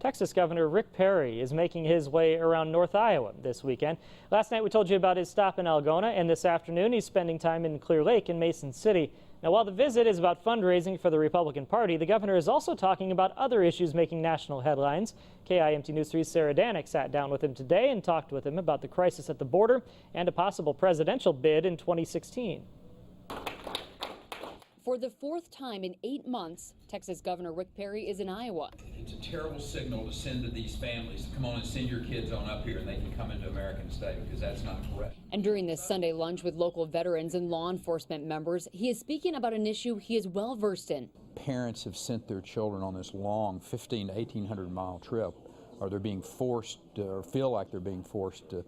Texas Governor Rick Perry is making his way around North Iowa this weekend. Last night we told you about his stop in Algona, and this afternoon he's spending time in Clear Lake in Mason City. Now, while the visit is about fundraising for the Republican Party, the governor is also talking about other issues making national headlines. KIMT News 3's Sarah Danek sat down with him today and talked with him about the crisis at the border and a possible presidential bid in 2016. For the fourth time in 8 months, Texas Governor Rick Perry is in Iowa. It's a terrible signal to send to these families to come on and send your kids on up here and they can come into American State, because that's not correct. And during this Sunday lunch with local veterans and law enforcement members, he is speaking about an issue he is well versed in. Parents have sent their children on this long 1,500 to 1,800 mile trip, or they're being forced or feel like they're being forced to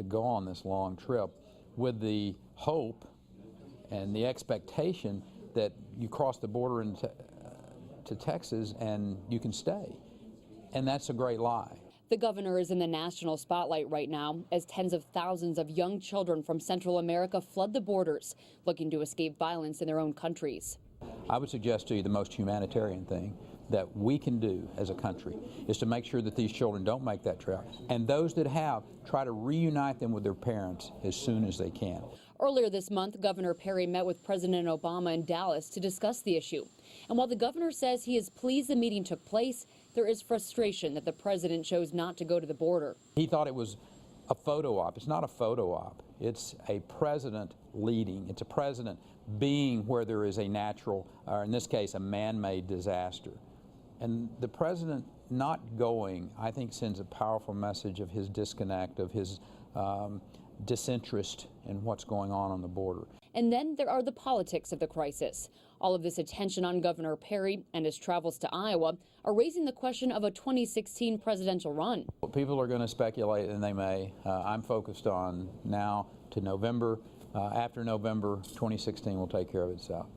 go on this long trip with the hope and the expectation that you cross the border into to Texas and you can stay. And that's a great lie. The governor is in the national spotlight right now as tens of thousands of young children from Central America flood the borders, looking to escape violence in their own countries. I would suggest to you the most humanitarian thing that we can do as a country is to make sure that these children don't make that trip. And those that have, try to reunite them with their parents as soon as they can. Earlier this month, Governor Perry met with President Obama in Dallas to discuss the issue. And while the governor says he is pleased the meeting took place, there is frustration that the president chose not to go to the border. He thought it was a photo op. It's not a photo op. It's a president leading. It's a president being where there is a natural, or in this case, a man-made disaster. And the president not going, I think, sends a powerful message of his disconnect, of his disinterest in what's going on the border. And then there are the politics of the crisis. All of this attention on Governor Perry and his travels to Iowa are raising the question of a 2016 presidential run. People are going to speculate, and they may. I'm focused on now to November. After November, 2016 will take care of itself.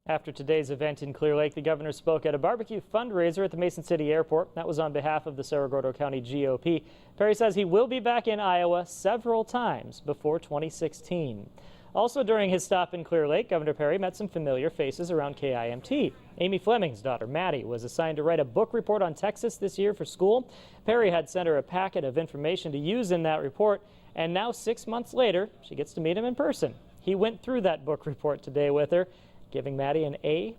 After today's event in Clear Lake, the governor spoke at a barbecue fundraiser at the Mason City Airport. That was on behalf of the Cerro Gordo County GOP. Perry says he will be back in Iowa several times before 2016. Also during his stop in Clear Lake, Governor Perry met some familiar faces around KIMT. Amy Fleming's daughter, Maddie, was assigned to write a book report on Texas this year for school. Perry had sent her a packet of information to use in that report, and now 6 months later, she gets to meet him in person. He went through that book report today with her, giving Maddie an A++.